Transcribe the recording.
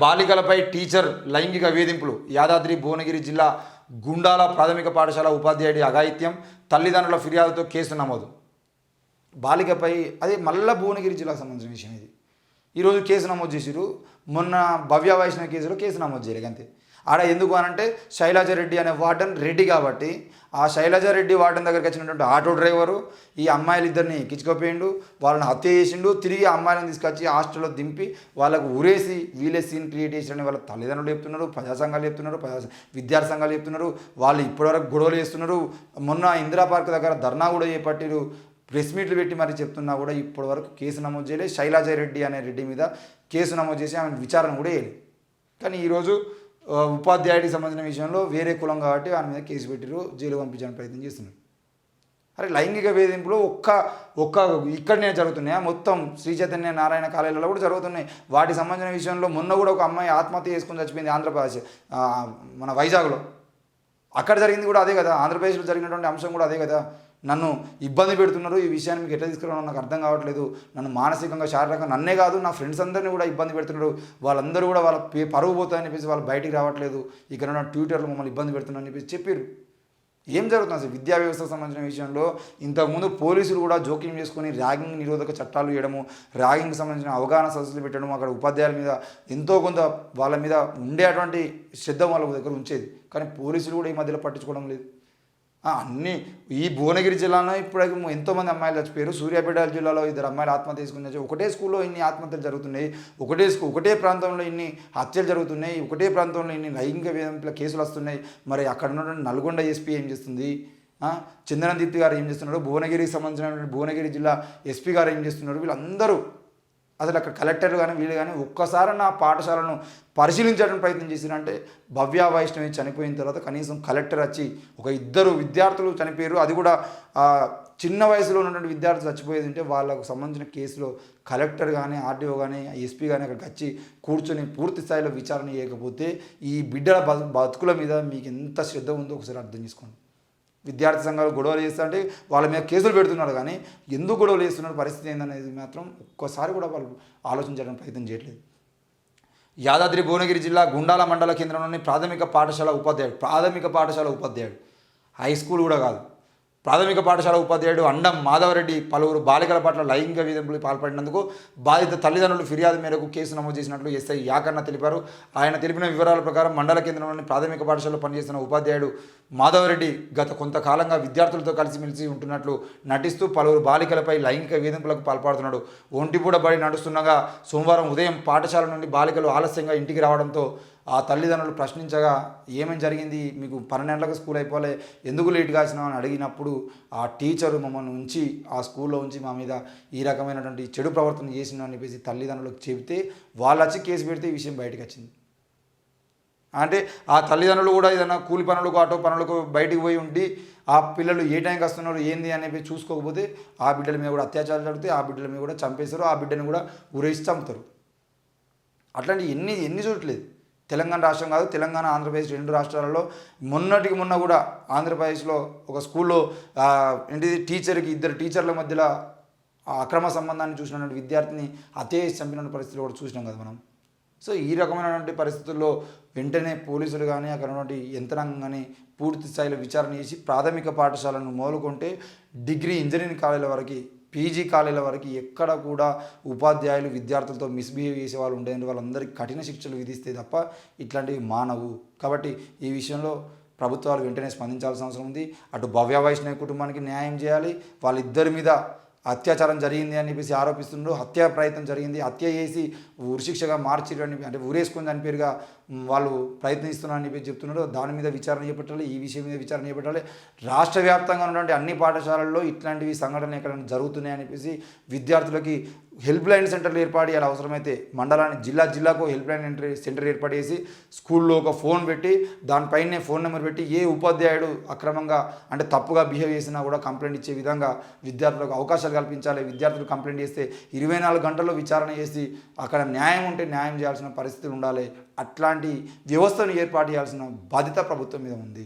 బాలికలపై teacher లైంగిక వేధింపులు. యాదాద్రి భువనగిరి జిల్లా గుండాల ప్రాథమిక పాఠశాల ఉపాధ్యాయుడి అఘాయిత్యం, తల్లిదండ్రుల ఫిర్యాదుతో కేసు నమోదు. బాలికపై అది మళ్ళా భువనగిరి జిల్లాకు సంబంధించిన విషయం ఇది. ఈరోజు కేసు నమోదు చేసిరు. మొన్న భవ్య వైష్ణవి కేసులో కేసు నమోదు చేయలేదు అంతే. ఆడ ఎందుకు అనంటే శైలజారెడ్డి అనే వార్డెన్ రెడ్డి కాబట్టి ఆ శైలజారెడ్డి వార్డెన్ దగ్గరికి వచ్చినటువంటి ఆటో డ్రైవరు ఈ అమ్మాయిలు ఇద్దరిని ఎక్కించుకోపోయిండు, వాళ్ళని హత్య చేసిండు. తిరిగి అమ్మాయిలను తీసుకొచ్చి హాస్టల్లో దింపి వాళ్ళకు ఊరేసి వీలే సీన్ క్రియేట్ చేసిన వాళ్ళ తల్లిదండ్రులు చెప్తున్నారు, ప్రజా సంఘాలు చెప్తున్నారు, విద్యార్థి సంఘాలు చెప్తున్నారు. వాళ్ళు ఇప్పటివరకు గొడవలు చేస్తున్నారు. మొన్న ఇందిరా పార్క్ దగ్గర ధర్నా కూడా చేపట్టిరు, ప్రెస్ మీట్లు పెట్టి మరి చెప్తున్నా కూడా ఇప్పటివరకు కేసు నమోదు చేయలేదు. శైలజారెడ్డి అనే రెడ్డి మీద కేసు నమోదు చేసి ఆమె విచారణ కూడా చేయలేదు. కానీ ఈరోజు ఉపాధ్యాయుడికి సంబంధించిన విషయంలో వేరే కులం కాబట్టి ఆయన మీద కేసు పెట్టిరు, జైలు పంపించడానికి ప్రయత్నం చేస్తున్నారు. అరే లైంగిక వేధింపులు ఒక్క ఇక్కడనే జరుగుతున్నాయి, మొత్తం శ్రీ చైతన్య నారాయణ కాలేజీలో కూడా జరుగుతున్నాయి. వాటికి సంబంధించిన విషయంలో మొన్న కూడా ఒక అమ్మాయి ఆత్మహత్య చేసుకుని చచ్చిపోయింది ఆంధ్రప్రదేశ్, మన వైజాగ్లో. అక్కడ జరిగింది కూడా అదే కదా, ఆంధ్రప్రదేశ్లో జరిగినటువంటి అంశం కూడా అదే కదా. నన్ను ఇబ్బంది పెడుతున్నారు, ఈ విషయాన్ని మీకు ఎట్లా తీసుకురావడం నాకు అర్థం కావట్లేదు, నన్ను మానసికంగా శారీరకంగా నన్నే కాదు నా ఫ్రెండ్స్ అందరినీ కూడా ఇబ్బంది పెడుతున్నారు, వాళ్ళందరూ కూడా వాళ్ళ పరువు పోతాయని చెప్పేసి వాళ్ళు బయటికి రావట్లేదు, ఇక్కడ ఉన్న ట్విట్టర్లో మమ్మల్ని ఇబ్బంది పెడుతున్నారని చెప్పేసి చెప్పారు. ఏం జరుగుతుంది అసలు విద్యా వ్యవస్థకు సంబంధించిన విషయంలో? ఇంతకుముందు పోలీసులు కూడా జోక్యం చేసుకొని ర్యాగింగ్ నిరోధక చట్టాలు వేయడము, ర్యాగింగ్కి సంబంధించిన అవగాహన సదస్సులు పెట్టడం, అక్కడ ఉపాధ్యాయుల మీద ఎంతో కొంత వాళ్ళ మీద ఉండేటువంటి శ్రద్ధ వాళ్ళ దగ్గర ఉంచేది. కానీ పోలీసులు కూడా ఈ మధ్యలో పట్టించుకోవడం లేదు. అన్నీ ఈ భువనగిరి జిల్లాలో ఇప్పుడు ఎంతోమంది అమ్మాయిలు చచ్చిపోయారు. సూర్యాపేట జిల్లాలో 2 అమ్మాయిలు ఆత్మహత్య చేసుకుని ఒకటే స్కూల్లో ఇన్ని ఆత్మహత్యలు జరుగుతున్నాయి, ఒకటే ప్రాంతంలో ఇన్ని హత్యలు జరుగుతున్నాయి, ఒకటే ప్రాంతంలో ఇన్ని లైంగిక వేధింపుల కేసులు వస్తున్నాయి. మరి అక్కడ ఉన్నటువంటి నల్గొండ ఎస్పీ ఏం చేస్తుంది, చందన దీప్తి గారు ఏం చేస్తున్నారు, భువనగిరికి సంబంధించినటువంటి భువనగిరి జిల్లా ఎస్పీ గారు ఏం చేస్తున్నారు, వీళ్ళందరూ అసలు అక్కడ కలెక్టర్ కానీ వీళ్ళు కానీ ఒక్కసారి నా పాఠశాలను పరిశీలించడానికి ప్రయత్నం చేసినంటే భవ్య వైష్ణవి చనిపోయిన తర్వాత కనీసం కలెక్టర్ వచ్చి ఒక 2 విద్యార్థులు చనిపోయారు, అది కూడా చిన్న వయసులో ఉన్నటువంటి విద్యార్థులు చచ్చిపోయేది ఉంటే వాళ్ళకు సంబంధించిన కేసులో కలెక్టర్ కానీ ఆర్డీఓ కానీ ఎస్పీ కానీ అక్కడికి వచ్చి కూర్చొని పూర్తి స్థాయిలో విచారణ చేయకపోతే ఈ బిడ్డల బతుకుల మీద మీకు ఎంత శ్రద్ధ ఉందో ఒకసారి అర్థం చేసుకోండి. విద్యార్థి సంఘాలు గొడవలు చేస్తుంటే వాళ్ళ మీద కేసులు పెడుతున్నారు, కానీ ఎందుకు గొడవలు చేస్తున్నారు, పరిస్థితి ఏందనేది మాత్రం ఒక్కసారి కూడా వాళ్ళు ఆలోచించడానికి ప్రయత్నం చేయట్లేదు. యాదాద్రి భువనగిరి జిల్లా గుండాల మండల కేంద్రంలోని ప్రాథమిక పాఠశాల ఉపాధ్యాయుడు హై స్కూల్ కూడా కాదు, ప్రాథమిక పాఠశాల ఉపాధ్యాయుడు అండం మాధవరెడ్డి పలువురు బాలికల పట్ల లైంగిక వేధింపులకు పాల్పడినందుకు బాధిత తల్లిదండ్రులు ఫిర్యాదు మేరకు కేసు నమోదు చేసినట్లు ఎస్ఐ యాకన్న తెలిపారు. ఆయన తెలిపిన వివరాల ప్రకారం మండల కేంద్రంలోని ప్రాథమిక పాఠశాలలో పనిచేస్తున్న ఉపాధ్యాయుడు మాధవరెడ్డి గత కొంతకాలంగా విద్యార్థులతో కలిసిమెలిసి ఉంటున్నట్లు నటిస్తూ పలువురు బాలికలపై లైంగిక వేధింపులకు పాల్పడుతున్నాడు. ఒంటిపూట బడి నడుస్తుండగా సోమవారం ఉదయం పాఠశాల నుండి బాలికలు ఆలస్యంగా ఇంటికి రావడంతో ఆ తల్లిదండ్రులు ప్రశ్నించగా ఏమేమి జరిగింది, మీకు 12 గంటలకు స్కూల్ అయిపోలే, ఎందుకు లేట్గా వచ్చినావు అని అడిగినప్పుడు ఆ టీచరు మమ్మల్ని ఉంచి ఆ స్కూల్లో ఉంచి మా మీద ఈ రకమైనటువంటి చెడు ప్రవర్తన చేసిందని అని చెప్పేసి తల్లిదండ్రులకు చెబితే వాళ్ళు వచ్చి కేసు పెడితే ఈ విషయం బయటకు వచ్చింది. అంటే ఆ తల్లిదండ్రులు కూడా ఏదైనా కూలి పనులకు ఆటో పనులకు బయటికి పోయి ఉండి ఆ పిల్లలు ఏ టైంకి వస్తున్నారు ఏంది అనేది చూసుకోకపోతే ఆ బిడ్డల మీద కూడా అత్యాచారం జరిగితే ఆ బిడ్డల మీద కూడా చంపేస్తారు, ఆ బిడ్డని కూడా ఊరేసి చంపుతారు. అట్లాంటి ఎన్ని చూడట్లేదు. తెలంగాణ రాష్ట్రం కాదు, తెలంగాణ ఆంధ్రప్రదేశ్ 2 రాష్ట్రాలలో మొన్నటికి మొన్న కూడా ఆంధ్రప్రదేశ్లో ఒక స్కూల్లో ఏంటిది టీచర్కి 2 టీచర్ల మధ్యలో అక్రమ సంబంధాన్ని చూసినటువంటి విద్యార్థిని హత్య చేసి చంపిన పరిస్థితులు కూడా చూసినాం కదా మనం. సో ఈ రకమైనటువంటి పరిస్థితుల్లో వెంటనే పోలీసులు కానీ అక్కడ ఉన్నటువంటి యంత్రాంగం కానీ పూర్తి స్థాయిలో విచారణ చేసి ప్రాథమిక పాఠశాలను మొదలుకుంటే డిగ్రీ ఇంజనీరింగ్ కాలేజీల వరకు పీజీ కాలేజీల వరకు ఎక్కడ కూడా ఉపాధ్యాయులు విద్యార్థులతో మిస్బిహేవ్ చేసే వాళ్ళు ఉండే వాళ్ళందరికీ కఠిన శిక్షలు విధిస్తే తప్ప ఇట్లాంటివి మానవు. కాబట్టి ఈ విషయంలో ప్రభుత్వాలు వెంటనే స్పందించాల్సిన అవసరం ఉంది. అటు భవ్య వైష్ణవి కుటుంబానికి న్యాయం చేయాలి, వాళ్ళిద్దరి మీద అత్యాచారం జరిగింది అని చెప్పేసి ఆరోపిస్తున్నారు, హత్యా ప్రయత్నం జరిగింది, హత్య చేసి ఉరిశిక్షగా మార్చిరని అంటే ఊరేసుకొని దాని పేరుగా వాళ్ళు ప్రయత్నిస్తున్నారని చెప్పి చెప్తున్నారు. దాని మీద విచారణ చేపట్టాలి, ఈ విషయం మీద విచారణ చేపట్టాలి. రాష్ట్ర వ్యాప్తంగా ఉన్నటువంటి అన్ని పాఠశాలల్లో ఇట్లాంటివి సంఘటనలు ఎక్కడైనా జరుగుతున్నాయని చెప్పేసి విద్యార్థులకి హెల్ప్ లైన్ సెంటర్లు ఏర్పాటు చేయాలి. అవసరమైతే మండలాన్ని జిల్లాకు హెల్ప్ లైన్ సెంటర్ ఏర్పాటు చేసి స్కూల్లో ఒక ఫోన్ పెట్టి దానిపైనే ఫోన్ నెంబర్ పెట్టి ఏ ఉపాధ్యాయుడు అక్రమంగా అంటే తప్పుగా బిహేవ్ చేసినా కూడా కంప్లైంట్ ఇచ్చే విధంగా విద్యార్థులకు అవకాశాలు కల్పించాలి. విద్యార్థులు కంప్లైంట్ చేస్తే 24 గంటల్లో విచారణ చేసి అక్కడ న్యాయం ఉంటే న్యాయం చేయాల్సిన పరిస్థితులు ఉండాలి. అట్లాంటి వ్యవస్థను ఏర్పాటు చేయాల్సిన బాధ్యత ప్రభుత్వం మీద ఉంది.